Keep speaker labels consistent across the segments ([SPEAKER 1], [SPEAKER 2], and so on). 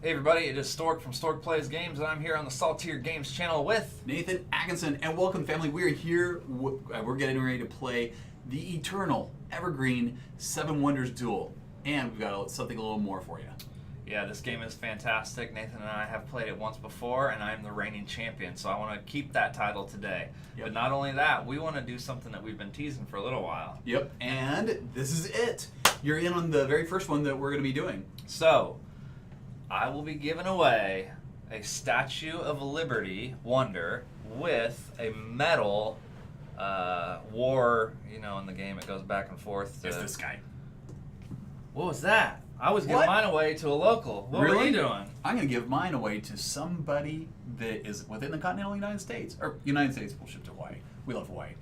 [SPEAKER 1] Hey everybody, it is Stork from Stork Plays Games, and I'm here on the Saltier Games channel with
[SPEAKER 2] Nathan Atkinson, and welcome family. We're here, we're getting ready to play the eternal, evergreen 7 Wonders Duel, and we've got something a little more for you.
[SPEAKER 1] Yeah, this game is fantastic. Nathan and I have played it once before, and I'm the reigning champion, so I want to keep that title today.
[SPEAKER 2] Yep.
[SPEAKER 1] But not only that, we want to do something that we've been teasing for a little while.
[SPEAKER 2] Yep, and this is it. You're in on the very first one that we're going to be doing.
[SPEAKER 1] So, I will be giving away a Statue of Liberty Wonder with a metal war. You know, in the game it goes back and forth.
[SPEAKER 2] It's this guy.
[SPEAKER 1] What was that? I was giving mine away to a local. What were you doing?
[SPEAKER 2] I'm going to give mine away to somebody that is within the continental United States. Or United States, we'll ship to Hawaii. We love Hawaii.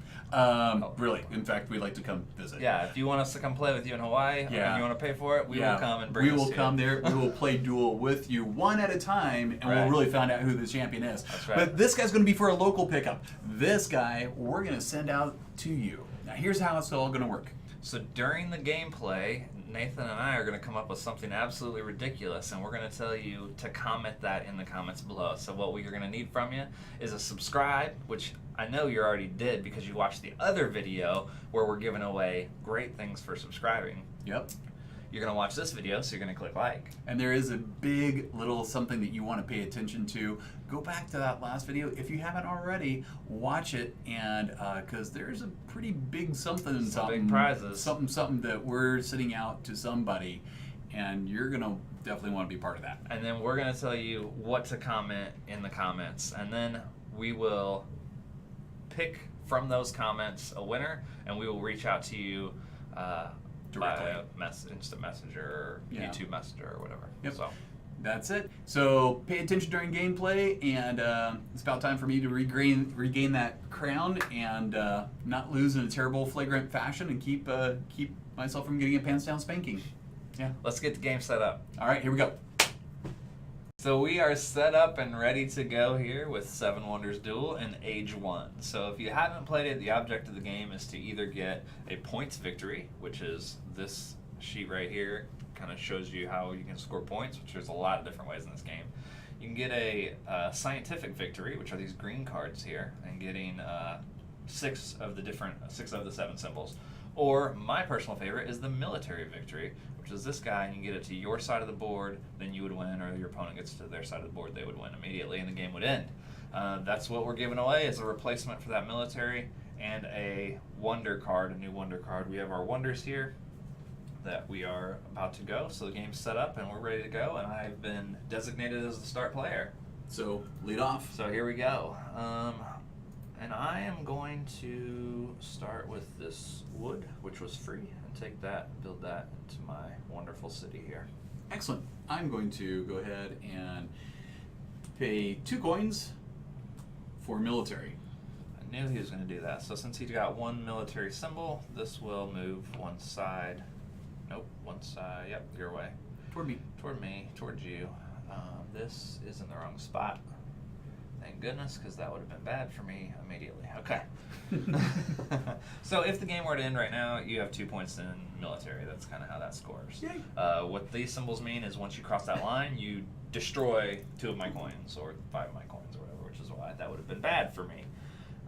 [SPEAKER 2] Really. In fact, we'd like to come visit.
[SPEAKER 1] Yeah, if you want us to come play with you in Hawaii, and you want to pay for it, we will come and bring
[SPEAKER 2] We
[SPEAKER 1] us
[SPEAKER 2] will come there. We will play Duel with you one at a time, and we'll really find out who the champion is.
[SPEAKER 1] That's right.
[SPEAKER 2] But this guy's going to be for a local pickup. This guy, we're going to send out to you. Now, here's how it's all going to work.
[SPEAKER 1] So during the gameplay, Nathan and I are going to come up with something absolutely ridiculous, and we're going to tell you to comment that in the comments below. So what we're going to need from you is a subscribe, which I know you already did because you watched the other video where we're giving away great things for subscribing.
[SPEAKER 2] Yep.
[SPEAKER 1] You're going to watch this video, so you're going to click like.
[SPEAKER 2] And there is a big little something that you want to pay attention to. Go back to that last video. If you haven't already, watch it, and because there's a pretty big something,
[SPEAKER 1] big prizes.
[SPEAKER 2] Something that we're sending out to somebody, and you're going to definitely want to be part of that.
[SPEAKER 1] And then we're going to tell you what to comment in the comments, and then we will pick from those comments a winner, and we will reach out to you directly by instant messenger or YouTube messenger or whatever.
[SPEAKER 2] Yep.
[SPEAKER 1] So
[SPEAKER 2] that's it. So pay attention during gameplay, and it's about time for me to regain that crown and not lose in a terrible, flagrant fashion, and keep myself from getting a pants down spanking. Yeah.
[SPEAKER 1] Let's get the game set up.
[SPEAKER 2] All right, here we go.
[SPEAKER 1] So we are set up and ready to go here with 7 Wonders Duel in Age 1. So if you haven't played it, the object of the game is to either get a points victory, which is this sheet right here, kind of shows you how you can score points, which there's a lot of different ways in this game. You can get a scientific victory, which are these green cards here, and getting 6 of the 7 symbols. Or my personal favorite is the military victory, which is this guy, and you get it to your side of the board, then you would win, or your opponent gets to their side of the board, they would win immediately, and the game would end. That's what we're giving away as a replacement for that military, and a wonder card, a new wonder card. We have our wonders here that we are about to go, so the game's set up and we're ready to go, and I've been designated as the start player.
[SPEAKER 2] So lead off.
[SPEAKER 1] So here we go. And I am going to start with this wood, which was free, and take that and build that into my wonderful city here.
[SPEAKER 2] Excellent. I'm going to go ahead and pay 2 coins for military.
[SPEAKER 1] I knew he was going to do that. So since he's got 1 military symbol, this will move one side. Nope, one side. Yep, your way.
[SPEAKER 2] Toward me.
[SPEAKER 1] Toward me, toward you. This is in the wrong spot. Thank goodness, because that would have been bad for me immediately. Okay. So if the game were to end right now, you have 2 points in military. That's kind of how that scores.
[SPEAKER 2] Yay.
[SPEAKER 1] What these symbols mean is once you cross that line, you destroy 2 of my coins, or 5 of my coins, or whatever, which is why that would have been bad for me.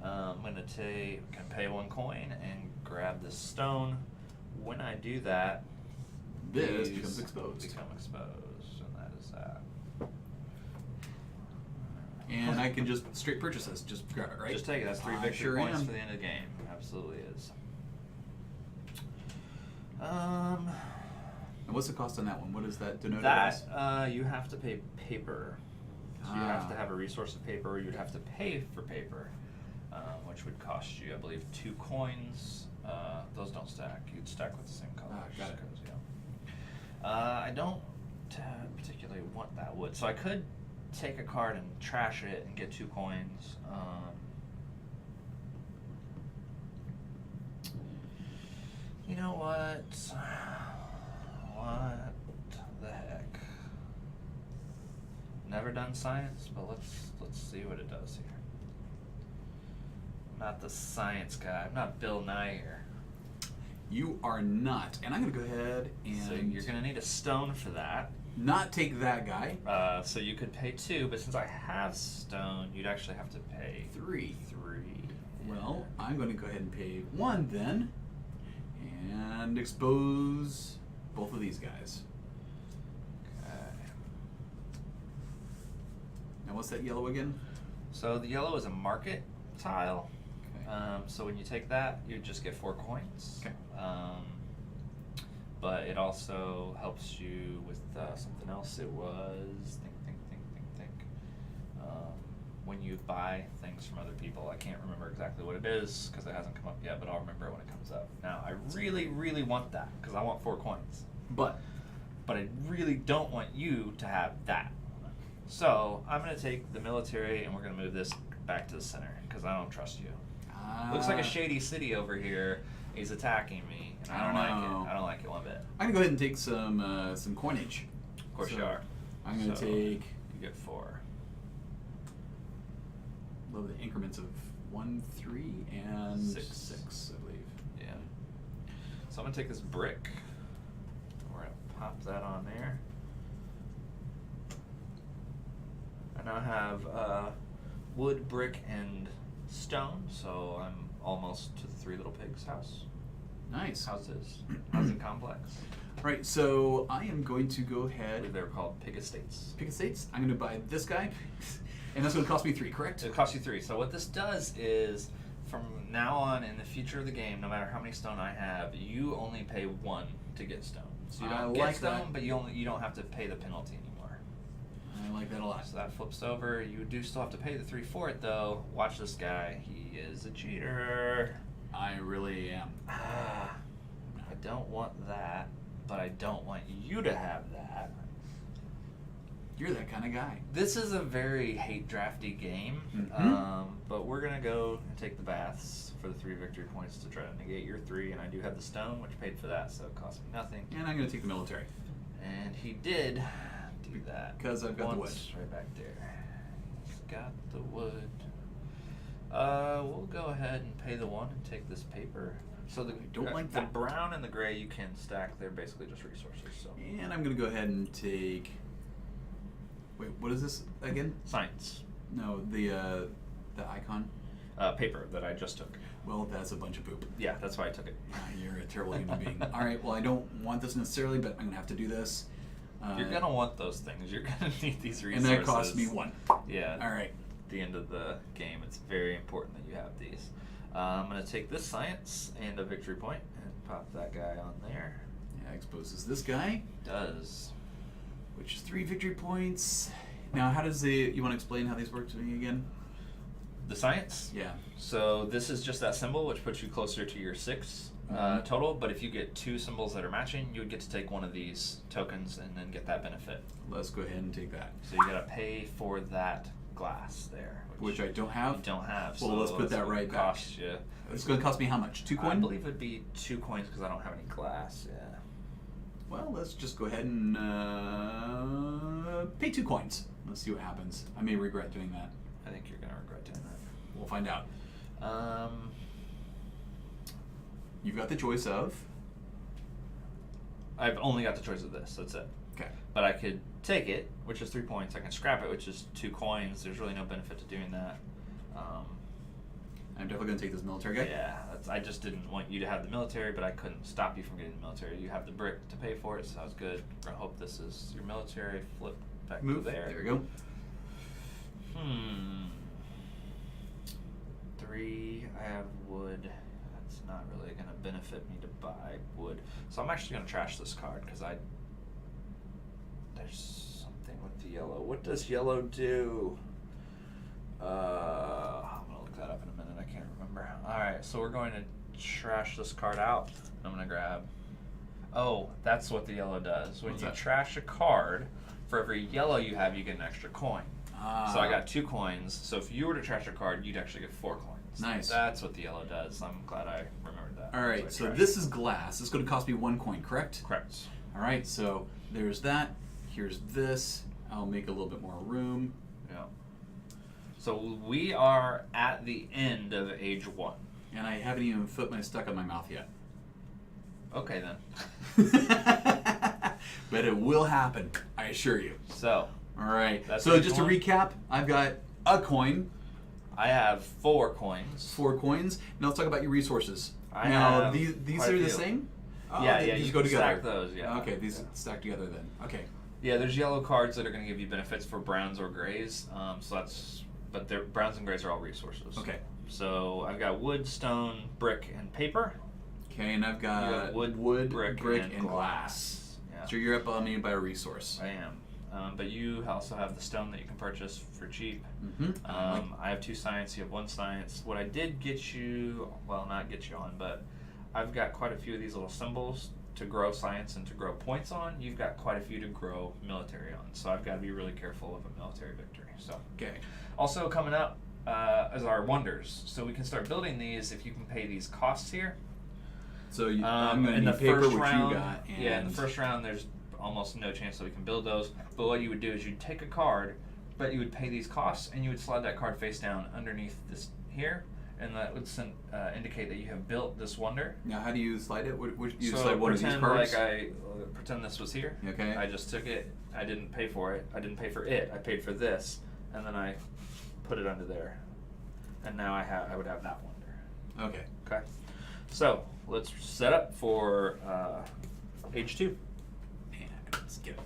[SPEAKER 1] I'm going to pay 1 coin and grab this stone. When I do that,
[SPEAKER 2] this becomes exposed.
[SPEAKER 1] And that is that.
[SPEAKER 2] And I can just straight purchase this. Just grab it, right?
[SPEAKER 1] Just take it. That's 3 victory points for the end of the game. Absolutely is.
[SPEAKER 2] And what's the cost on that one? What is that denoted
[SPEAKER 1] as?
[SPEAKER 2] That
[SPEAKER 1] you have to pay paper. So you have to have a resource of paper, or you'd have to pay for paper, which would cost you, I believe, 2 coins. Those don't stack. You'd stack with the same color.
[SPEAKER 2] Got it.
[SPEAKER 1] I don't particularly want that wood, so I could take a card and trash it and get 2 coins. You know what? What the heck? Never done science, but let's see what it does here. I'm not the science guy. I'm not Bill Nye here.
[SPEAKER 2] You are not. And I'm going to go ahead and...
[SPEAKER 1] So you're going to need a stone for that.
[SPEAKER 2] not take that guy.
[SPEAKER 1] So you could pay 2, but since I have stone, you'd actually have to pay
[SPEAKER 2] 3.
[SPEAKER 1] 3.
[SPEAKER 2] Well, I'm going to go ahead and pay 1 then, and expose both of these guys.
[SPEAKER 1] Okay.
[SPEAKER 2] Now, what's that yellow again?
[SPEAKER 1] So the yellow is a market tile.
[SPEAKER 2] Okay.
[SPEAKER 1] So when you take that, you just get 4 coins.
[SPEAKER 2] Okay.
[SPEAKER 1] But it also helps you with something else. It was think. When you buy things from other people, I can't remember exactly what it is because it hasn't come up yet, but I'll remember it when it comes up. Now I really want that because I want 4 coins.
[SPEAKER 2] But
[SPEAKER 1] I really don't want you to have that. So I'm gonna take the military and we're gonna move this back to the center because I don't trust you. Looks like a shady city over here. He's attacking me, and I don't like it. I don't like it one bit.
[SPEAKER 2] I'm gonna go ahead and take some coinage.
[SPEAKER 1] Of course you are.
[SPEAKER 2] I'm gonna take.
[SPEAKER 1] You get 4.
[SPEAKER 2] Love the increments of 1, 3, and 6, I believe.
[SPEAKER 1] Yeah. So I'm gonna take this brick. We're gonna pop that on there. I now have wood, brick, and stone, so I'm almost to the 3 Little Pigs house.
[SPEAKER 2] Nice.
[SPEAKER 1] Housing complex.
[SPEAKER 2] Right, so I am going to go
[SPEAKER 1] I
[SPEAKER 2] ahead.
[SPEAKER 1] believe they were called pig estates.
[SPEAKER 2] Pig estates. I'm going to buy this guy, and that's going to cost me 3, correct?
[SPEAKER 1] It costs you 3. So what this does is, from now on in the future of the game, no matter how many stone I have, you only pay 1 to get stone. So you don't get stone, but you don't have to pay the penalty anymore.
[SPEAKER 2] I like that a lot.
[SPEAKER 1] So that flips over. You do still have to pay the 3 for it, though. Watch this guy. He is a cheater.
[SPEAKER 2] I really am.
[SPEAKER 1] I don't want that, but I don't want you to have that.
[SPEAKER 2] You're that kind of guy.
[SPEAKER 1] This is a very hate drafty game,
[SPEAKER 2] Mhm.
[SPEAKER 1] but we're going to go and take the baths for the 3 victory points to try to negate your 3, and I do have the stone, which paid for that, so it cost me nothing.
[SPEAKER 2] And I'm going to take the military.
[SPEAKER 1] And he did do that.
[SPEAKER 2] Because I've got the wood.
[SPEAKER 1] Right back there. He's got the wood. We'll go ahead and pay the 1 and take this paper. So the the brown and the gray you can stack. They're basically just resources. So.
[SPEAKER 2] And I'm going to go ahead and take. Wait, what is this again?
[SPEAKER 1] Science.
[SPEAKER 2] No, the icon.
[SPEAKER 1] Paper that I just took.
[SPEAKER 2] Well, that's a bunch of poop.
[SPEAKER 1] Yeah, that's why I took it.
[SPEAKER 2] You're a terrible human being. All right, well, I don't want this necessarily, but I'm going to have to do this.
[SPEAKER 1] You're going to want those things. You're going to need these resources.
[SPEAKER 2] And that cost me 1.
[SPEAKER 1] Yeah.
[SPEAKER 2] All right.
[SPEAKER 1] At the end of the game, it's very important that you have these. I'm going to take this science and a victory point and pop that guy on there.
[SPEAKER 2] Yeah, exposes this guy.
[SPEAKER 1] Does.
[SPEAKER 2] Which is 3 victory points. Now, how does you want to explain how these work to me again?
[SPEAKER 1] The science?
[SPEAKER 2] Yeah.
[SPEAKER 1] So this is just that symbol, which puts you closer to your 6 total. But if you get 2 symbols that are matching, you would get to take one of these tokens and then get that benefit.
[SPEAKER 2] Let's go ahead and take that.
[SPEAKER 1] So you got to pay for that glass there.
[SPEAKER 2] Which I don't have?
[SPEAKER 1] You don't have.
[SPEAKER 2] Well,
[SPEAKER 1] so
[SPEAKER 2] let's put that right back.
[SPEAKER 1] Cost you.
[SPEAKER 2] It's going to cost me how much? 2 coins?
[SPEAKER 1] I believe it'd be 2 coins because I don't have any glass. Yeah.
[SPEAKER 2] Well, let's just go ahead and pay 2 coins. Let's see what happens. I may regret doing that.
[SPEAKER 1] I think you're going to regret doing that.
[SPEAKER 2] We'll find out. You've got the choice of?
[SPEAKER 1] I've only got the choice of this. That's it.
[SPEAKER 2] Okay.
[SPEAKER 1] But I could take it, which is 3 points. I can scrap it, which is 2 coins. There's really no benefit to doing that.
[SPEAKER 2] I'm definitely going to take this military guy.
[SPEAKER 1] Yeah, I just didn't want you to have the military, but I couldn't stop you from getting the military. You have the brick to pay for it, so that was good. I hope this is your military. Flip back
[SPEAKER 2] Move.
[SPEAKER 1] to there.
[SPEAKER 2] There we go.
[SPEAKER 1] 3, I have wood. That's not really going to benefit me to buy wood. So I'm actually going to trash this card because there's something with the yellow. What does yellow do? I'm going to look that up in a minute. I can't remember. Alright, so we're going to trash this card out. I'm going to grab... Oh, that's what the yellow does. When
[SPEAKER 2] What's
[SPEAKER 1] you
[SPEAKER 2] that?
[SPEAKER 1] trash a card, for every yellow you have, you get an extra coin. So I got 2 coins. So if you were to trash a card, you'd actually get 4 coins.
[SPEAKER 2] Nice.
[SPEAKER 1] That's what the yellow does. I'm glad I remembered that.
[SPEAKER 2] All right, so this is glass. It's going to cost me 1 coin, correct?
[SPEAKER 1] Correct.
[SPEAKER 2] All right, so there's that. Here's this. I'll make a little bit more room.
[SPEAKER 1] Yeah. So we are at the end of age 1.
[SPEAKER 2] And I haven't even put my stuck on my mouth yet.
[SPEAKER 1] Okay then.
[SPEAKER 2] But it will happen. I assure you.
[SPEAKER 1] So,
[SPEAKER 2] All right.
[SPEAKER 1] That's
[SPEAKER 2] So
[SPEAKER 1] each
[SPEAKER 2] just to
[SPEAKER 1] one?
[SPEAKER 2] recap, I've got a coin,
[SPEAKER 1] I have 4 coins.
[SPEAKER 2] 4 coins. Now let's talk about your resources.
[SPEAKER 1] I
[SPEAKER 2] now
[SPEAKER 1] have
[SPEAKER 2] these
[SPEAKER 1] quite
[SPEAKER 2] are
[SPEAKER 1] a
[SPEAKER 2] the
[SPEAKER 1] few.
[SPEAKER 2] same. Oh,
[SPEAKER 1] Yeah,
[SPEAKER 2] these
[SPEAKER 1] you
[SPEAKER 2] go
[SPEAKER 1] can
[SPEAKER 2] together.
[SPEAKER 1] stack those, yeah.
[SPEAKER 2] Okay, these
[SPEAKER 1] Yeah.
[SPEAKER 2] stack together then. Okay.
[SPEAKER 1] Yeah, there's yellow cards that are going to give you benefits for browns or grays. But they're browns and grays are all resources.
[SPEAKER 2] Okay.
[SPEAKER 1] So I've got wood, stone, brick, and paper.
[SPEAKER 2] Okay, and I've
[SPEAKER 1] You
[SPEAKER 2] got
[SPEAKER 1] have wood, brick, and glass. Yeah.
[SPEAKER 2] So you're up on me by a resource.
[SPEAKER 1] I am. But you also have the stone that you can purchase for cheap.
[SPEAKER 2] Mm-hmm.
[SPEAKER 1] I have 2 science, you have 1 science. What I did get you, well, not get you on, but I've got quite a few of these little symbols to grow science and to grow points on. You've got quite a few to grow military on. So I've got to be really careful of a military victory. So
[SPEAKER 2] Okay.
[SPEAKER 1] also coming up is our wonders. So we can start building these if you can pay these costs here.
[SPEAKER 2] So I'm going
[SPEAKER 1] in
[SPEAKER 2] to
[SPEAKER 1] the
[SPEAKER 2] need paper,
[SPEAKER 1] first
[SPEAKER 2] which
[SPEAKER 1] round,
[SPEAKER 2] you got. And
[SPEAKER 1] yeah, in the first round, there's almost no chance that we can build those. But what you would do is you'd take a card, but you would pay these costs, and you would slide that card face down underneath this here, and that would indicate that you have built this wonder.
[SPEAKER 2] Now, how do you slide it? You
[SPEAKER 1] So
[SPEAKER 2] slide one of these
[SPEAKER 1] pretend
[SPEAKER 2] cards?
[SPEAKER 1] like pretend this was here.
[SPEAKER 2] Okay.
[SPEAKER 1] I just took it. I didn't pay for it. I didn't pay for it. I paid for this, and then I put it under there, and now I would have that wonder.
[SPEAKER 2] Okay.
[SPEAKER 1] Okay. So let's set up for age 2.
[SPEAKER 2] And let's get it.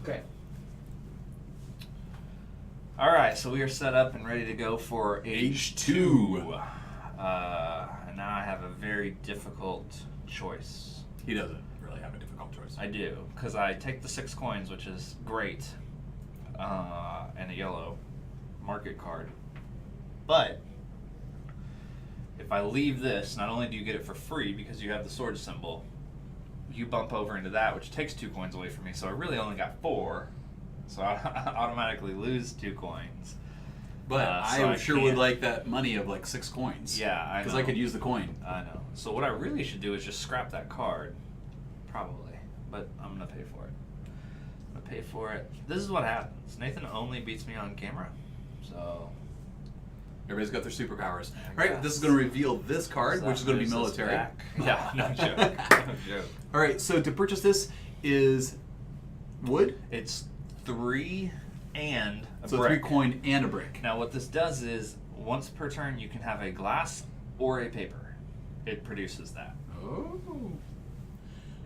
[SPEAKER 2] Okay.
[SPEAKER 1] All right, so we are set up and ready to go for H2. And now I have a very difficult choice.
[SPEAKER 2] He doesn't really have a difficult choice.
[SPEAKER 1] I do, because I take the 6 coins, which is great, and a yellow market card. But if I leave this, not only do you get it for free because you have the sword symbol, you bump over into that, which takes 2 coins away from me. So I really only got 4. So I automatically lose 2 coins.
[SPEAKER 2] But
[SPEAKER 1] so
[SPEAKER 2] I sure would like that money of like 6 coins.
[SPEAKER 1] Yeah, I know.
[SPEAKER 2] Because I could use the coin.
[SPEAKER 1] I know. So what I really should do is just scrap that card. Probably. But I'm going to pay for it. I'm going to pay for it. This is what happens. Nathan only beats me on camera. So...
[SPEAKER 2] Everybody's got their superpowers.
[SPEAKER 1] I
[SPEAKER 2] All right,
[SPEAKER 1] guess.
[SPEAKER 2] this is going to reveal this card,
[SPEAKER 1] So
[SPEAKER 2] which is going to be
[SPEAKER 1] moves us
[SPEAKER 2] military.
[SPEAKER 1] back. Yeah, no joke. No joke.
[SPEAKER 2] All right, so to purchase this is wood.
[SPEAKER 1] It's 3 and a
[SPEAKER 2] So
[SPEAKER 1] brick.
[SPEAKER 2] 3 coin and a brick.
[SPEAKER 1] Now what this does is, once per turn, you can have a glass or a paper. It produces that.
[SPEAKER 2] Oh.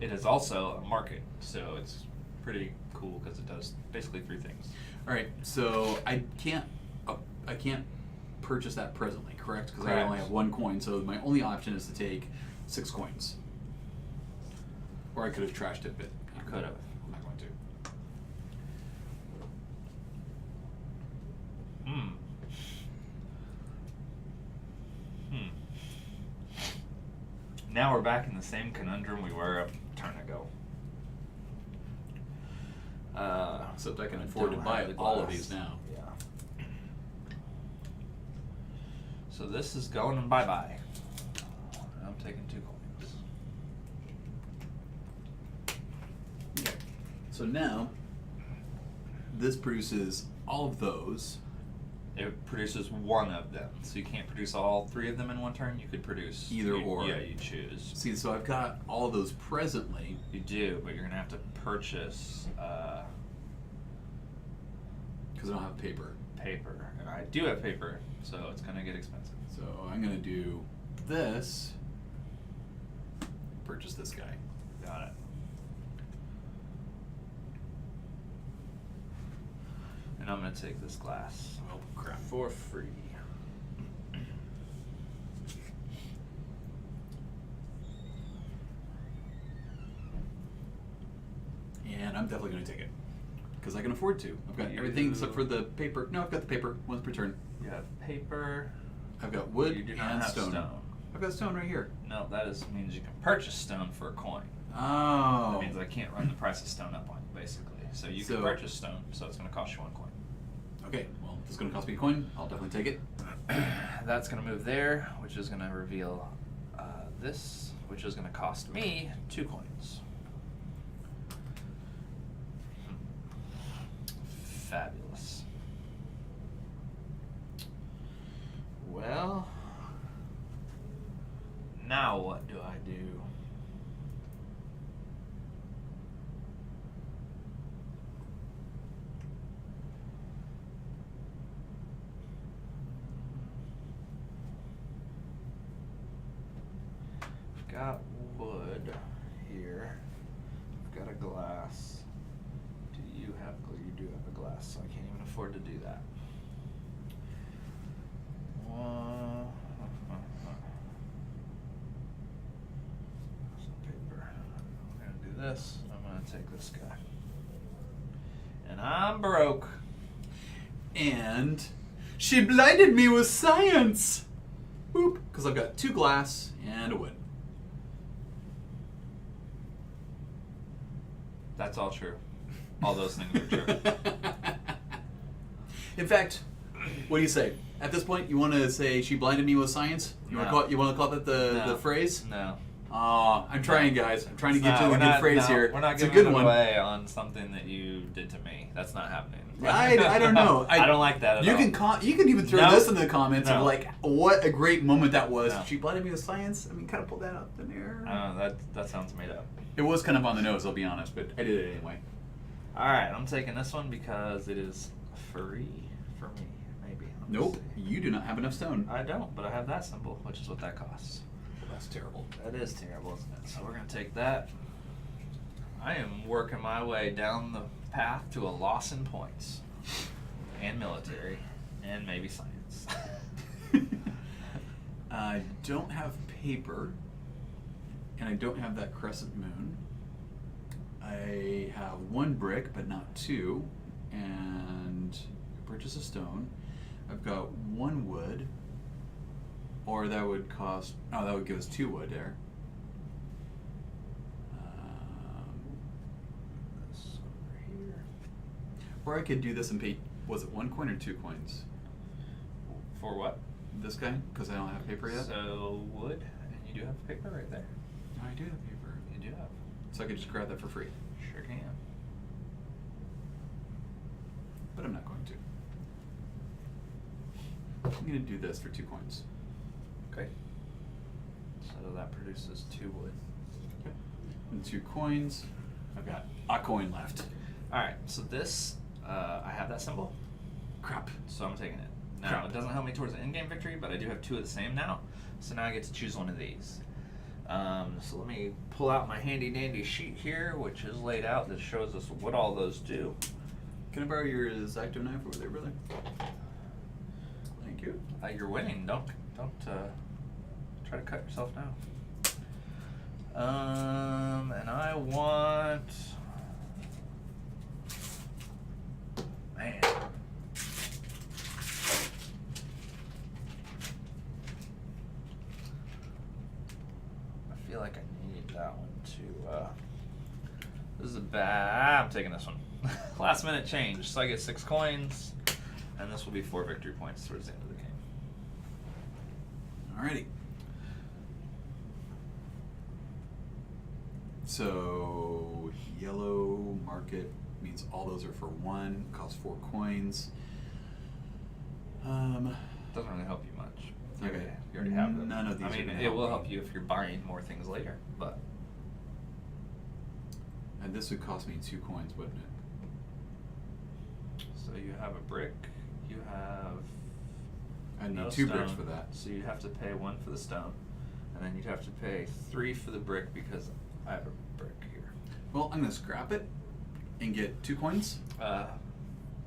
[SPEAKER 1] It is also a market, so it's pretty cool because it does basically 3 things.
[SPEAKER 2] All right, so I can't purchase that presently, correct? Because I only
[SPEAKER 1] Correct.
[SPEAKER 2] have 1 coin, so my only option is to take 6 coins. Or I could have trashed it, but
[SPEAKER 1] You could have.
[SPEAKER 2] I'm not going to.
[SPEAKER 1] Now we're back in the same conundrum we were a turn ago.
[SPEAKER 2] Except I can afford to
[SPEAKER 1] Don't
[SPEAKER 2] buy
[SPEAKER 1] have the
[SPEAKER 2] all of
[SPEAKER 1] glass.
[SPEAKER 2] these now.
[SPEAKER 1] Yeah. So this is going and bye-bye. I'm taking 2 coins.
[SPEAKER 2] Okay. So now, this produces all of those.
[SPEAKER 1] It produces 1 of them, so you can't produce all 3 of them in one turn. You could produce
[SPEAKER 2] Either or.
[SPEAKER 1] Yeah, you choose.
[SPEAKER 2] See, so I've got all of those presently.
[SPEAKER 1] You do, but you're gonna have to purchase
[SPEAKER 2] Because I don't have paper.
[SPEAKER 1] paper, and I do have paper, so it's gonna get expensive.
[SPEAKER 2] So I'm going to do this. Purchase this guy.
[SPEAKER 1] Got it. And I'm gonna take this glass
[SPEAKER 2] Oh, crap.
[SPEAKER 1] for free.
[SPEAKER 2] And I'm definitely going to take it. Because I can afford to. I've got everything except for the paper. No, I've got the paper. 1 per turn.
[SPEAKER 1] You have paper.
[SPEAKER 2] I've got wood
[SPEAKER 1] You do not
[SPEAKER 2] and
[SPEAKER 1] have
[SPEAKER 2] stone. I've got stone right here.
[SPEAKER 1] No, means you can purchase stone for a coin.
[SPEAKER 2] Oh.
[SPEAKER 1] That means I can't run the price of stone up on you, basically. So you can
[SPEAKER 2] So-
[SPEAKER 1] purchase stone, so it's going to cost you 1 coin.
[SPEAKER 2] Okay, well, this is going to cost me a coin. I'll definitely take it.
[SPEAKER 1] That's going to move there, which is going to reveal this, which is going to cost me 2 coins. Fabulous. Well, now what do I do? I've got wood here. I've got a glass. Do you have? You do have a glass, so I can't even afford to do that. Some paper. I'm gonna do this. I'm gonna take this guy, and I'm broke.
[SPEAKER 2] And she blinded me with science. Boop. Because I've got 2 glass and a wood.
[SPEAKER 1] That's all true. All those things are true.
[SPEAKER 2] In fact, what do you say? At this point, you want to say she blinded me with science? You want
[SPEAKER 1] No.
[SPEAKER 2] to call that the
[SPEAKER 1] No.
[SPEAKER 2] phrase?
[SPEAKER 1] No.
[SPEAKER 2] I'm trying, guys. I'm trying to get
[SPEAKER 1] No,
[SPEAKER 2] you the
[SPEAKER 1] we're
[SPEAKER 2] good
[SPEAKER 1] not-
[SPEAKER 2] phrase
[SPEAKER 1] no,
[SPEAKER 2] here.
[SPEAKER 1] We're not
[SPEAKER 2] it's a
[SPEAKER 1] giving
[SPEAKER 2] good
[SPEAKER 1] it
[SPEAKER 2] one.
[SPEAKER 1] away on something that you did to me. That's not happening.
[SPEAKER 2] I don't know.
[SPEAKER 1] I don't like that at
[SPEAKER 2] you
[SPEAKER 1] all.
[SPEAKER 2] You can even throw
[SPEAKER 1] No.
[SPEAKER 2] this in the comments of
[SPEAKER 1] No.
[SPEAKER 2] like what a great moment that was.
[SPEAKER 1] No.
[SPEAKER 2] She blinded me with science. I mean, kind of pulled that out of the air.
[SPEAKER 1] That sounds made up.
[SPEAKER 2] It was kind of on the nose, I'll be honest, but I did it anyway.
[SPEAKER 1] All right, I'm taking this one because it is free for me. Maybe. Let me
[SPEAKER 2] Nope,
[SPEAKER 1] see.
[SPEAKER 2] you do not have enough stone.
[SPEAKER 1] I don't, but I have that symbol, which is what that costs.
[SPEAKER 2] Well, that's terrible.
[SPEAKER 1] That is terrible, isn't it? So we're gonna take that. I am working my way down the path to a loss in points, and military, and maybe science.
[SPEAKER 2] I don't have paper, and I don't have that crescent moon. I have 1 brick, but not 2, and purchase a stone. I've got 1 wood, or that would cost. Oh, that would give us 2 wood there.
[SPEAKER 1] This over here.
[SPEAKER 2] Or I could do this and pay. Was it 1 coin or 2 coins?
[SPEAKER 1] For what?
[SPEAKER 2] This guy, because I don't have paper yet.
[SPEAKER 1] So wood, and you do have paper right there.
[SPEAKER 2] I do have paper.
[SPEAKER 1] You do have.
[SPEAKER 2] So I could just grab that for free.
[SPEAKER 1] Sure can.
[SPEAKER 2] But I'm not going to. I'm going to do this for 2 coins.
[SPEAKER 1] Okay. So that produces 2 wood.
[SPEAKER 2] Okay. And 2 coins. I've got a coin left.
[SPEAKER 1] All right. So this, I have that symbol,
[SPEAKER 2] Crap.
[SPEAKER 1] so I'm taking it. Now
[SPEAKER 2] Crap.
[SPEAKER 1] it doesn't help me towards the in-game victory, but I do have 2 of the same now. So now I get to choose one of these. So let me pull out my handy dandy sheet here, which is laid out that shows us what all those do.
[SPEAKER 2] Can I borrow your Zacto knife over there, brother? Thank you.
[SPEAKER 1] You're winning. Don't try to cut yourself now. And I want. Man. I feel like I need that one to. This is a bad. I'm taking this one. Last minute change. So I get 6 coins, and this will be 4 victory points towards the end of the game.
[SPEAKER 2] Alrighty. So yellow market means all those are for 1. Costs 4 coins.
[SPEAKER 1] Doesn't really help you much.
[SPEAKER 2] Okay.
[SPEAKER 1] You already have them.
[SPEAKER 2] None of these
[SPEAKER 1] I
[SPEAKER 2] are
[SPEAKER 1] mean,
[SPEAKER 2] gonna
[SPEAKER 1] it
[SPEAKER 2] help
[SPEAKER 1] will
[SPEAKER 2] me.
[SPEAKER 1] help you if you're buying more things later, but
[SPEAKER 2] And this would cost me 2 coins, wouldn't it?
[SPEAKER 1] so you have a brick. You have.
[SPEAKER 2] I need
[SPEAKER 1] no
[SPEAKER 2] 2 bricks
[SPEAKER 1] stone,
[SPEAKER 2] for that.
[SPEAKER 1] So you have to pay 1 for the stone, and then you'd have to pay 3 for the brick because I have a brick here.
[SPEAKER 2] Well, I'm gonna scrap it and get 2 coins.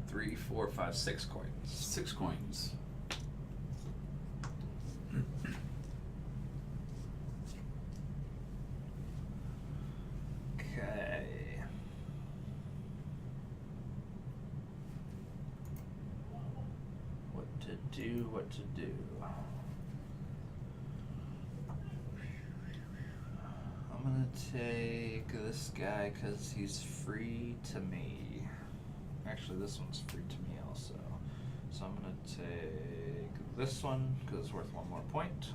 [SPEAKER 1] 3, 4, 5, 6 coins.
[SPEAKER 2] 6 coins.
[SPEAKER 1] Okay. What to do? What to do? I'm gonna take this guy because he's free to me. Actually, this one's free to me also. So I'm gonna take this one because it's worth 1 more point.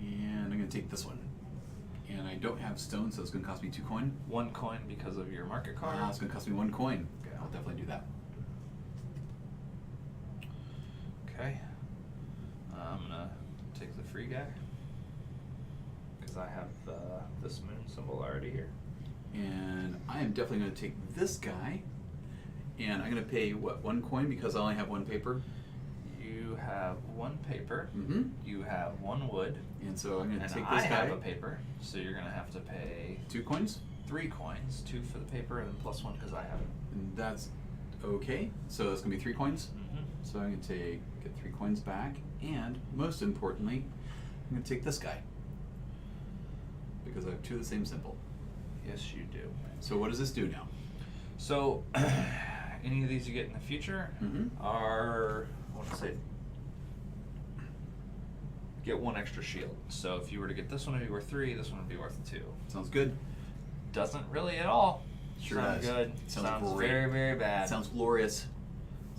[SPEAKER 2] And I'm gonna take this one. And I don't have stone, so it's gonna cost me 2 coin.
[SPEAKER 1] 1 coin because of your market card.
[SPEAKER 2] It's gonna cost me 1 coin.
[SPEAKER 1] Okay.
[SPEAKER 2] I'll definitely do that.
[SPEAKER 1] Okay. I'm gonna take the free guy because I have this moon symbol already here.
[SPEAKER 2] And I am definitely gonna take this guy. And I'm gonna pay what, 1 coin because I only have 1 paper.
[SPEAKER 1] You have 1 paper.
[SPEAKER 2] Mm-hmm.
[SPEAKER 1] You have 1 wood.
[SPEAKER 2] And so I'm gonna
[SPEAKER 1] And
[SPEAKER 2] take
[SPEAKER 1] I
[SPEAKER 2] this guy.
[SPEAKER 1] have a paper, so you're gonna have to pay
[SPEAKER 2] 2 coins.
[SPEAKER 1] 3 coins, 2 for the paper and then plus 1 because I have it.
[SPEAKER 2] And that's okay. So that's gonna be 3 coins.
[SPEAKER 1] Mm-hmm.
[SPEAKER 2] So I'm gonna get 3 coins back. And most importantly, I'm gonna take this guy. Because I have 2 of the same symbol.
[SPEAKER 1] Yes, you do.
[SPEAKER 2] So what does this do now?
[SPEAKER 1] So, any of these you get in the future are, I want to say, get 1 extra shield. So if you were to get this one, it'd be worth 3. This one would be worth 2.
[SPEAKER 2] Sounds good.
[SPEAKER 1] Doesn't really at all.
[SPEAKER 2] Sure
[SPEAKER 1] Sound
[SPEAKER 2] does.
[SPEAKER 1] good.
[SPEAKER 2] Sounds great.
[SPEAKER 1] very, very bad.
[SPEAKER 2] Sounds glorious.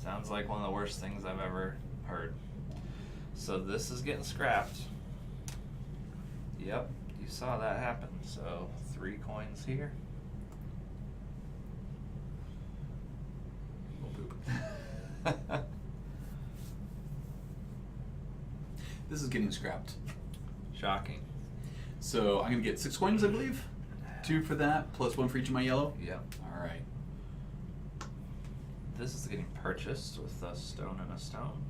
[SPEAKER 1] Sounds like one of the worst things I've ever heard. So this is getting scrapped. Yep, you saw that happen. So 3 coins here.
[SPEAKER 2] Oh, poop. This is getting scrapped.
[SPEAKER 1] Shocking.
[SPEAKER 2] So I'm gonna get 6 coins, I believe. 2 for that, plus 1 for each of my yellow.
[SPEAKER 1] Yep.
[SPEAKER 2] All right.
[SPEAKER 1] This is getting purchased with a stone and a stone,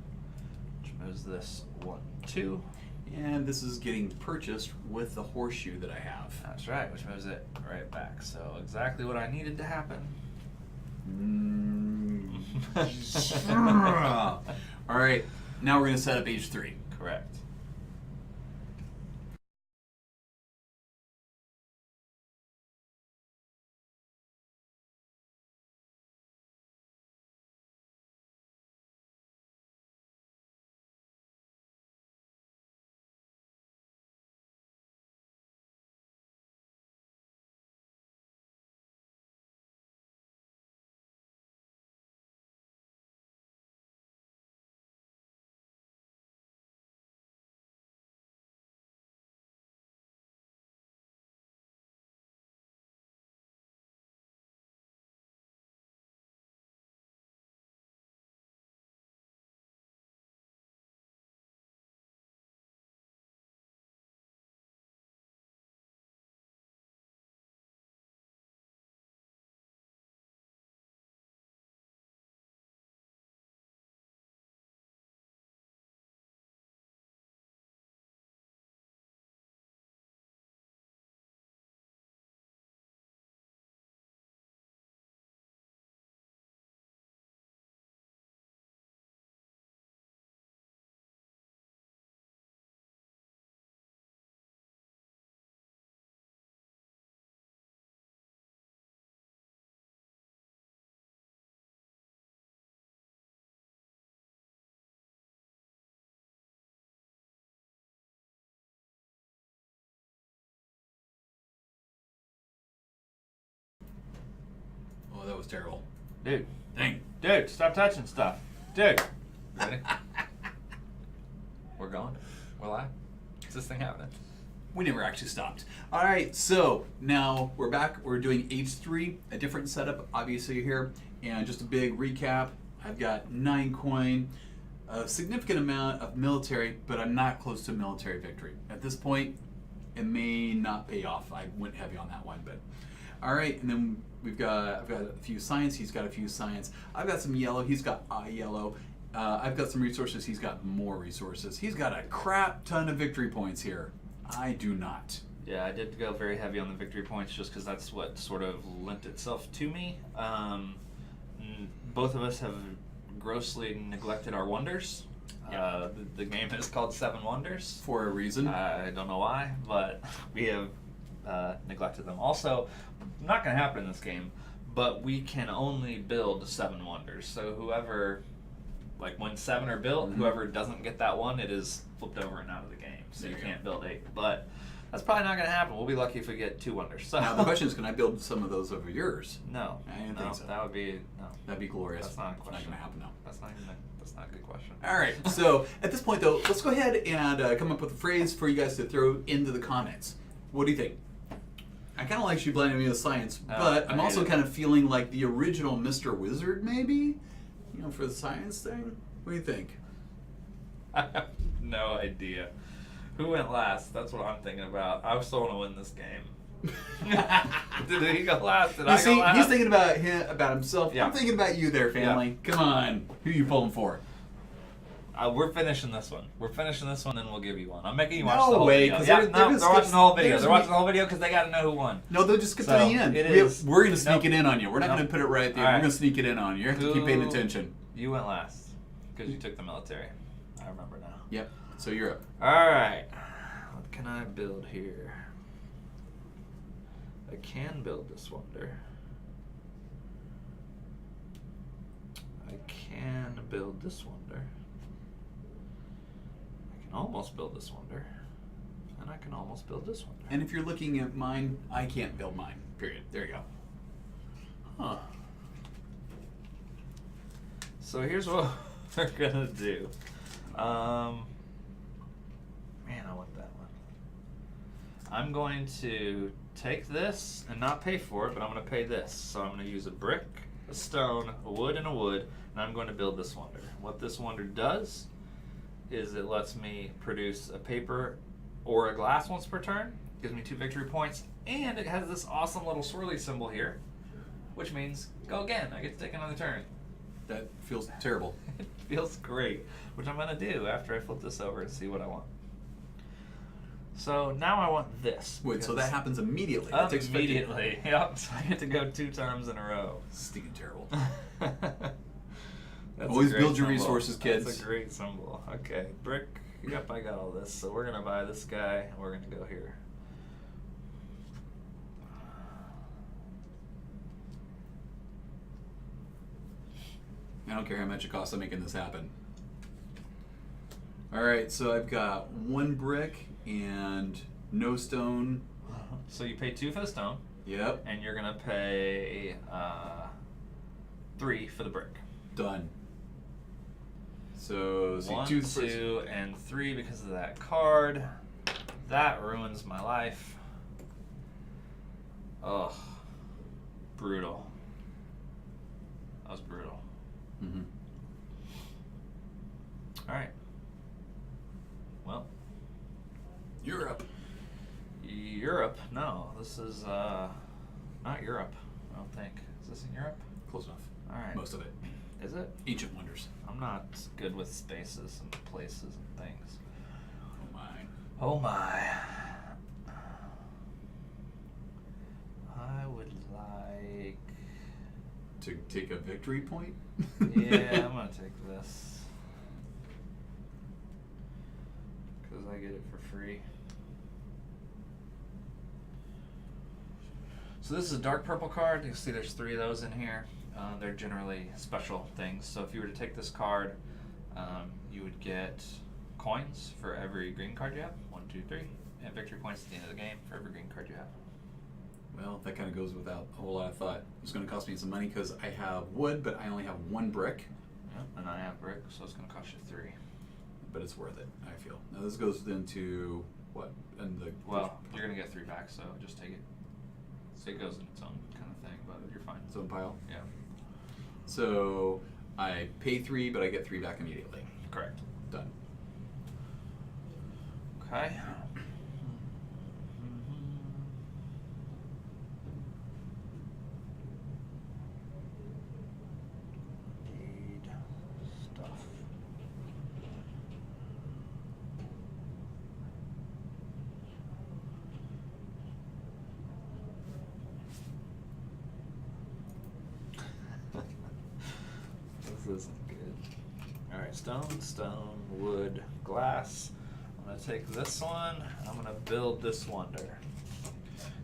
[SPEAKER 1] which moves this 1, 2.
[SPEAKER 2] And this is getting purchased with the horseshoe that I have.
[SPEAKER 1] That's right, which moves it right back. So exactly what I needed to happen.
[SPEAKER 2] All right, now we're going to set up H3.
[SPEAKER 1] Correct.
[SPEAKER 2] Oh, that was terrible.
[SPEAKER 1] Dude.
[SPEAKER 2] Dang.
[SPEAKER 1] Dude, stop touching stuff. Dude. Ready? We're going. We're live. Is this thing happening?
[SPEAKER 2] We never actually stopped. All right, so now we're back. We're doing H3, a different setup, obviously, here. And just a big recap. I've got 9 coin, a significant amount of military, but I'm not close to military victory. At this point, it may not pay off. I went heavy on that one, but all right. And then I've got a few science. He's got a few science. I've got some yellow. He's got yellow. I've got some resources. He's got more resources. He's got a crap ton of victory points here. I do not.
[SPEAKER 1] Yeah, I did go very heavy on the victory points just because that's what sort of lent itself to me. Both of us have grossly neglected our wonders.
[SPEAKER 2] Yeah.
[SPEAKER 1] The game is called 7 Wonders.
[SPEAKER 2] For a reason.
[SPEAKER 1] I don't know why, but we have neglected them. Also, not going to happen in this game, but we can only build 7 Wonders. So whoever, like when 7 are built, whoever doesn't get that one, it is flipped over and out of the game. So you can't build 8. But that's probably not going to happen. We'll be lucky if we get 2 Wonders. So
[SPEAKER 2] now the question is, can I build some of those over yours?
[SPEAKER 1] No.
[SPEAKER 2] I didn't
[SPEAKER 1] No,
[SPEAKER 2] think so.
[SPEAKER 1] that would be, no.
[SPEAKER 2] That'd be glorious.
[SPEAKER 1] That's not a
[SPEAKER 2] It's
[SPEAKER 1] question.
[SPEAKER 2] not going to happen, though.
[SPEAKER 1] That's not a good question.
[SPEAKER 2] All right, so at this point, though, let's go ahead and come up with a phrase for you guys to throw into the comments. What do you think? I kind of like you blinding me with science, but I'm also kind of feeling like the original Mr. Wizard, maybe? You know, for the science thing? What do you think?
[SPEAKER 1] I have no idea. Who went last? That's what I'm thinking about. I still want to win this game. Did he go last? Did I go last?
[SPEAKER 2] He's thinking about himself.
[SPEAKER 1] Yeah.
[SPEAKER 2] I'm thinking about you there, family.
[SPEAKER 1] Yeah.
[SPEAKER 2] Come on. Who are you pulling for?
[SPEAKER 1] We're finishing this one. We're finishing this one, then we'll give you one. I'm making you watch
[SPEAKER 2] No
[SPEAKER 1] the whole
[SPEAKER 2] way,
[SPEAKER 1] video.
[SPEAKER 2] 'cause
[SPEAKER 1] Yeah,
[SPEAKER 2] they're
[SPEAKER 1] no,
[SPEAKER 2] just
[SPEAKER 1] they're watching the whole video.
[SPEAKER 2] there's
[SPEAKER 1] They're watching the whole video because they got to know who won.
[SPEAKER 2] No, they'll just get to
[SPEAKER 1] So,
[SPEAKER 2] the end.
[SPEAKER 1] it is.
[SPEAKER 2] We're going to sneak
[SPEAKER 1] Nope.
[SPEAKER 2] it in on you. We're not
[SPEAKER 1] Nope.
[SPEAKER 2] going to put it right there.
[SPEAKER 1] All right.
[SPEAKER 2] We're going to sneak it in on you. You have to keep paying attention.
[SPEAKER 1] You went last because you took the military. I remember now.
[SPEAKER 2] Yep. So you're up.
[SPEAKER 1] All right. What can I build here? I can build this wonder. I can build this wonder. I can almost build this wonder. And I can almost build this wonder.
[SPEAKER 2] And if you're looking at mine, I can't build mine. Period. There you go.
[SPEAKER 1] Huh. So here's what we're gonna do. Man, I want that one. I'm going to take this and not pay for it, but I'm going to pay this. So I'm going to use a brick, a stone, a wood, and a wood, and I'm going to build this wonder. What this wonder does is it lets me produce a paper or a glass once per turn, gives me 2 victory points, and it has this awesome little swirly symbol here, which means go again. I get to take another turn.
[SPEAKER 2] That feels terrible.
[SPEAKER 1] It feels great, which I'm going to do after I flip this over and see what I want. So now I want this.
[SPEAKER 2] Wait, so
[SPEAKER 1] because-
[SPEAKER 2] that happens immediately? That takes 50.
[SPEAKER 1] Immediately. Yep. So I get to go 2 times in a row.
[SPEAKER 2] Stinking terrible.
[SPEAKER 1] That's
[SPEAKER 2] Always
[SPEAKER 1] a great
[SPEAKER 2] build your
[SPEAKER 1] symbol.
[SPEAKER 2] resources, kids.
[SPEAKER 1] That's a great symbol. Okay, brick. Yep, I got all this. So we're gonna buy this guy, and we're gonna go here.
[SPEAKER 2] I don't care how much it costs. I'm making this happen. All right, so I've got 1 brick and no stone.
[SPEAKER 1] So you pay 2 for the stone,
[SPEAKER 2] Yep,
[SPEAKER 1] and you're gonna pay 3 for the brick.
[SPEAKER 2] done. So,
[SPEAKER 1] 1,
[SPEAKER 2] 2 first.
[SPEAKER 1] 2, and 3 because of that card. That ruins my life. Ugh. Brutal. That was brutal.
[SPEAKER 2] Mm-hmm.
[SPEAKER 1] Alright. Well,
[SPEAKER 2] Europe.
[SPEAKER 1] Europe. No, this is not Europe, I don't think. Is this in Europe?
[SPEAKER 2] Close enough.
[SPEAKER 1] Alright.
[SPEAKER 2] Most of it.
[SPEAKER 1] Is it?
[SPEAKER 2] Ancient wonders.
[SPEAKER 1] I'm not good with spaces and places and things.
[SPEAKER 2] Oh my.
[SPEAKER 1] Oh my. I would like...
[SPEAKER 2] To take a victory point?
[SPEAKER 1] Yeah, I'm gonna take this. Because I get it for free. So this is a dark purple card. You can see there's 3 of those in here. They're generally special things. So if you were to take this card, you would get coins for every green card you have. 1, 2, 3. And victory points at the end of the game for every green card you have.
[SPEAKER 2] Well, that kind of goes without a whole lot of thought. It's going to cost me some money because I have wood, but I only have 1 brick.
[SPEAKER 1] Yep, and I have brick, so it's going to cost you 3.
[SPEAKER 2] But it's worth it, I feel. Now this goes into what? And the
[SPEAKER 1] Well, you're going to get 3 back, so just take it. So it goes in its own kind of thing, but you're fine.
[SPEAKER 2] its own pile.
[SPEAKER 1] Yeah,
[SPEAKER 2] So I pay 3, but I get 3 back immediately.
[SPEAKER 1] correct.
[SPEAKER 2] Done.
[SPEAKER 1] Okay. Need stuff. This isn't good. Alright, stone, wood, glass. I'm going to take this one. I'm going to build this wonder.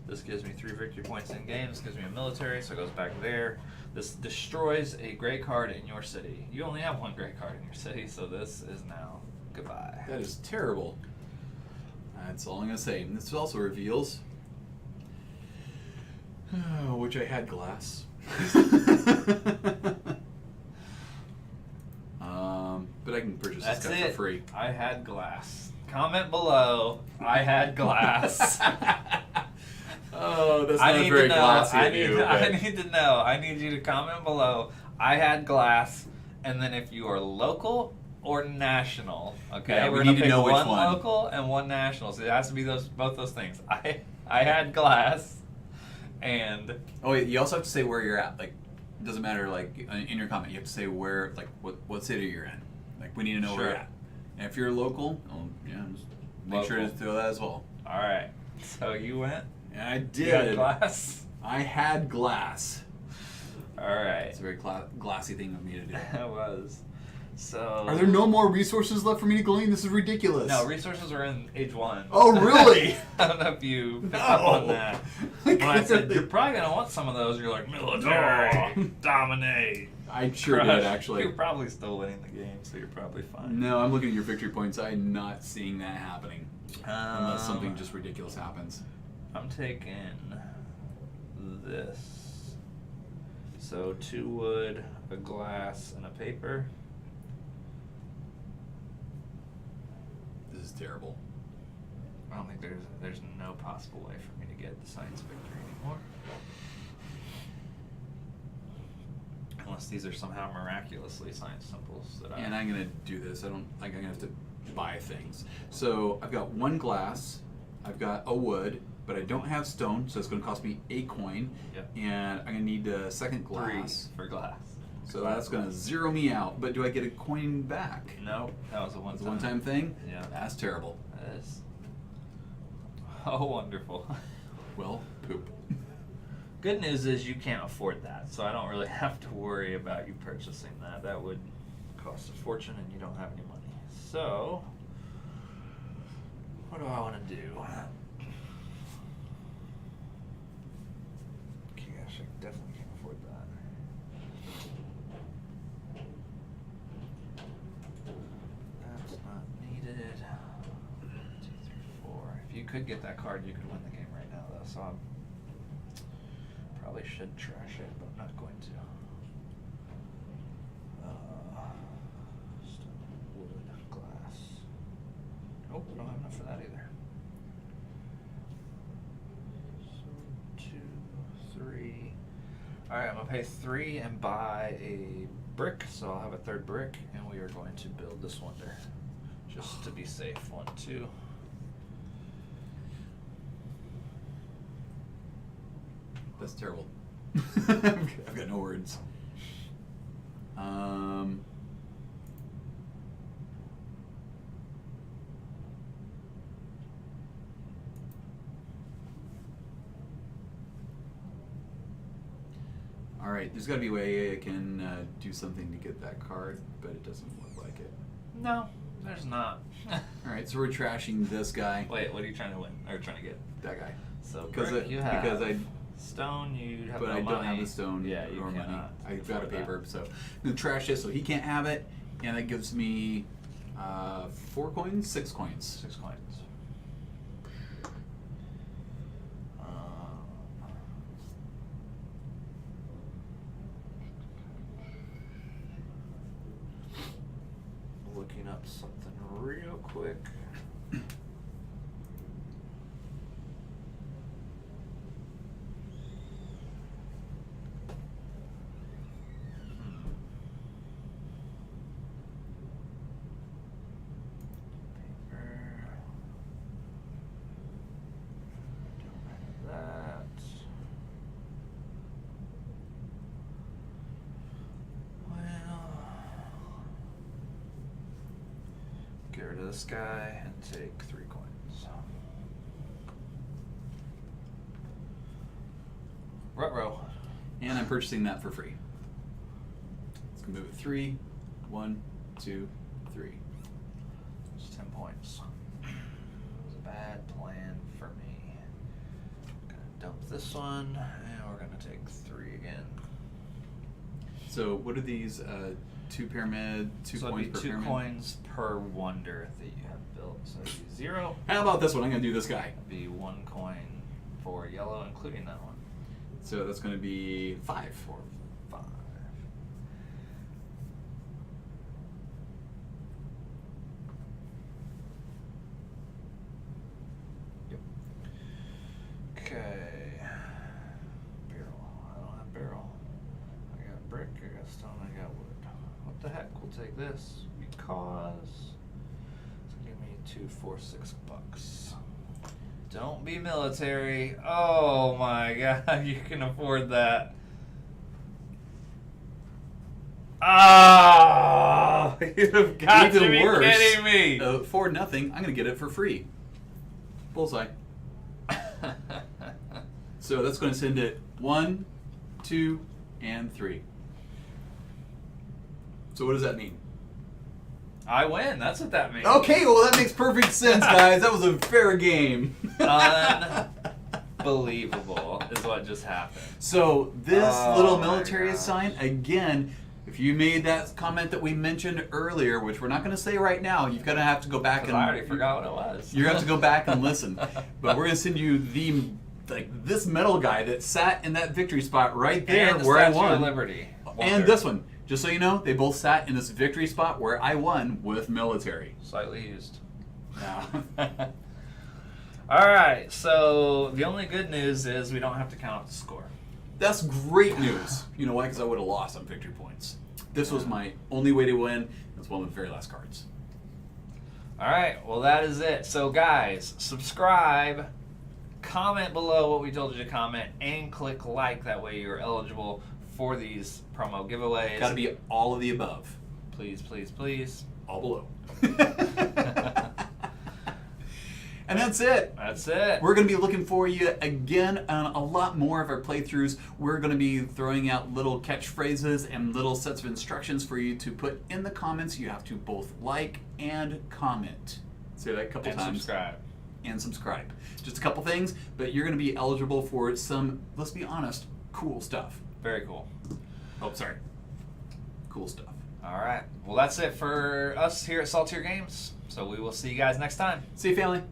[SPEAKER 1] This gives me 3 victory points in game. This gives me a military, so it goes back there. This destroys a gray card in your city. You only have 1 gray card in your city, so this is now goodbye.
[SPEAKER 2] That is terrible. That's all I'm going to say. And this also reveals which I had glass. But I can purchase
[SPEAKER 1] That's
[SPEAKER 2] this guy
[SPEAKER 1] it.
[SPEAKER 2] for free.
[SPEAKER 1] I had glass. Comment below. I had glass.
[SPEAKER 2] Oh, that's
[SPEAKER 1] I
[SPEAKER 2] not
[SPEAKER 1] need
[SPEAKER 2] very
[SPEAKER 1] to know.
[SPEAKER 2] glassy
[SPEAKER 1] I
[SPEAKER 2] of
[SPEAKER 1] need.
[SPEAKER 2] you.
[SPEAKER 1] I
[SPEAKER 2] but-
[SPEAKER 1] need to know. I need you to comment below. I had glass, and then if you are local or national, okay,
[SPEAKER 2] Yeah, we
[SPEAKER 1] we're gonna
[SPEAKER 2] need to
[SPEAKER 1] pick
[SPEAKER 2] know which
[SPEAKER 1] one
[SPEAKER 2] one.
[SPEAKER 1] local and 1 national. So it has to be both those things. I had glass, and
[SPEAKER 2] Oh, wait, you also have to say where you're at. Like, it doesn't matter. Like in your comment, you have to say where, like, what city you're in. Like, we need to know where
[SPEAKER 1] Sure.
[SPEAKER 2] you're at. And if you're local, yeah, just make sure to
[SPEAKER 1] Local.
[SPEAKER 2] throw that as well.
[SPEAKER 1] all right. So you went.
[SPEAKER 2] And I
[SPEAKER 1] You had
[SPEAKER 2] did.
[SPEAKER 1] glass.
[SPEAKER 2] I had glass.
[SPEAKER 1] All right.
[SPEAKER 2] It's a very glassy thing of me to do.
[SPEAKER 1] That was. So.
[SPEAKER 2] Are there no more resources left for me to glean? This is ridiculous.
[SPEAKER 1] No, resources are in age 1.
[SPEAKER 2] Oh, really?
[SPEAKER 1] I don't know if you picked up on
[SPEAKER 2] No.
[SPEAKER 1] that.
[SPEAKER 2] I
[SPEAKER 1] When I said
[SPEAKER 2] couldn't-
[SPEAKER 1] you're probably gonna want some of those, you're like military, dominate.
[SPEAKER 2] I sure
[SPEAKER 1] crush.
[SPEAKER 2] did, actually.
[SPEAKER 1] You're probably still winning the game, so you're probably fine.
[SPEAKER 2] No, I'm looking at your victory points. I'm not seeing that happening. Unless something
[SPEAKER 1] Um,
[SPEAKER 2] just ridiculous happens.
[SPEAKER 1] I'm taking this. So 2 wood, a glass, and a paper.
[SPEAKER 2] This is terrible.
[SPEAKER 1] I don't think there's no possible way for me to get the science victory anymore. Unless these are somehow miraculously science symbols that
[SPEAKER 2] And I'm gonna do this. I don't think I'm gonna have to buy things. So I've got 1 glass, I've got a wood, but I don't have stone, so it's gonna cost me a coin.
[SPEAKER 1] Yep.
[SPEAKER 2] And I'm gonna need a second glass.
[SPEAKER 1] 3 for glass.
[SPEAKER 2] So that's gonna zero me out. But do I get a coin back?
[SPEAKER 1] No, that was a one
[SPEAKER 2] It's a one-time thing?
[SPEAKER 1] Yeah.
[SPEAKER 2] That's terrible.
[SPEAKER 1] That is. Oh, wonderful.
[SPEAKER 2] Well, poop.
[SPEAKER 1] Good news is you can't afford that, so I don't really have to worry about you purchasing that. That would cost a fortune and you don't have any money. So, what do I want to do? Gosh, I definitely can't afford that. That's not needed. 1, 2, 3, 4. If you could get that card, you could win the game right now, though. So I'm probably should trash it, but I'm not going to. Stone, wood, glass. Nope, we don't have enough for that either. So 2, 3. All right, I'm gonna pay 3 and buy a brick, so I'll have a third brick, and we are going to build this wonder, just to be safe. 1, 2.
[SPEAKER 2] That's terrible. I've got no words. All right, there's got to be a way I can do something to get that card, but it doesn't look like it.
[SPEAKER 1] No, there's not.
[SPEAKER 2] All right, so we're trashing this guy.
[SPEAKER 1] Wait, what are you trying to win? Or trying to get?
[SPEAKER 2] That guy.
[SPEAKER 1] So
[SPEAKER 2] Because
[SPEAKER 1] brick, you have
[SPEAKER 2] I
[SPEAKER 1] stone. You have
[SPEAKER 2] but
[SPEAKER 1] no
[SPEAKER 2] I
[SPEAKER 1] money.
[SPEAKER 2] don't have the stone
[SPEAKER 1] Yeah, you
[SPEAKER 2] or money.
[SPEAKER 1] cannot
[SPEAKER 2] I got a
[SPEAKER 1] afford that.
[SPEAKER 2] paper, so I'm gonna trash this so he can't have it, and that gives me 4 coins, 6 coins.
[SPEAKER 1] 6 coins. Looking up something real quick. Get rid of this guy and take 3 coins. Ruh-roh.
[SPEAKER 2] And I'm purchasing that for free. Let's go move it 3, 1, 2, 3.
[SPEAKER 1] It's 10 points. It was a bad plan for me. Gonna dump this one, and we're gonna take 3 again.
[SPEAKER 2] So what are these? 2 pyramid, 2
[SPEAKER 1] so
[SPEAKER 2] coins
[SPEAKER 1] it'd
[SPEAKER 2] per
[SPEAKER 1] be 2
[SPEAKER 2] pyramid.
[SPEAKER 1] coins per wonder that you have built. So it'd be 0.
[SPEAKER 2] How about this one? I'm gonna do this guy.
[SPEAKER 1] It'd be 1 coin for yellow, including that one.
[SPEAKER 2] So that's gonna be 5.
[SPEAKER 1] For 5. Yep. Okay. Barrel. I don't have barrel. I got brick, I got stone, I got wood. What the heck? We'll take this because it's gonna give me 2, 4, $6. Don't be military. Oh my god, you can afford that. Ah, you've got to be kidding me.
[SPEAKER 2] 4-0. I'm gonna get it for free. Bullseye. So that's gonna send it 1, 2, and 3. So what does that mean?
[SPEAKER 1] I win. That's what that means.
[SPEAKER 2] Okay, well that makes perfect sense, guys. That was a fair game.
[SPEAKER 1] Unbelievable is what just happened.
[SPEAKER 2] So this
[SPEAKER 1] Oh
[SPEAKER 2] little
[SPEAKER 1] my
[SPEAKER 2] military
[SPEAKER 1] gosh.
[SPEAKER 2] sign, again, if you made that comment that we mentioned earlier, which we're not going to say right now, you've got to have to go back
[SPEAKER 1] 'Cause
[SPEAKER 2] and
[SPEAKER 1] I already forgot what it was.
[SPEAKER 2] you have to go back and listen. But we're going to send you this metal guy that sat in that victory spot right there
[SPEAKER 1] and the
[SPEAKER 2] where I
[SPEAKER 1] Statue of
[SPEAKER 2] won.
[SPEAKER 1] Liberty.
[SPEAKER 2] And
[SPEAKER 1] Wonder.
[SPEAKER 2] this one. Just so you know, they both sat in this victory spot where I won with military.
[SPEAKER 1] Slightly used.
[SPEAKER 2] Now,
[SPEAKER 1] All right. So the only good news is we don't have to count up the score.
[SPEAKER 2] that's great news. You know why? Because I would have lost on victory points. This was my only way to win. It's one of the very last cards.
[SPEAKER 1] All right. Well, that is it. So guys, subscribe, comment below what we told you to comment, and click like. That way you're eligible for these promo giveaways.
[SPEAKER 2] Got to be all of the above.
[SPEAKER 1] Please, please, please.
[SPEAKER 2] All below. And that's it.
[SPEAKER 1] That's it.
[SPEAKER 2] We're going to be looking for you again on a lot more of our playthroughs. We're going to be throwing out little catchphrases and little sets of instructions for you to put in the comments. You have to both like and comment. Say that a couple
[SPEAKER 1] And
[SPEAKER 2] times.
[SPEAKER 1] subscribe.
[SPEAKER 2] And subscribe. Just a couple things, but you're going to be eligible for some, let's be honest, cool stuff.
[SPEAKER 1] Very cool.
[SPEAKER 2] Oh, sorry. Cool stuff.
[SPEAKER 1] All right. Well, that's it for us here at Saltier Games. So we will see you guys next time.
[SPEAKER 2] See you, family.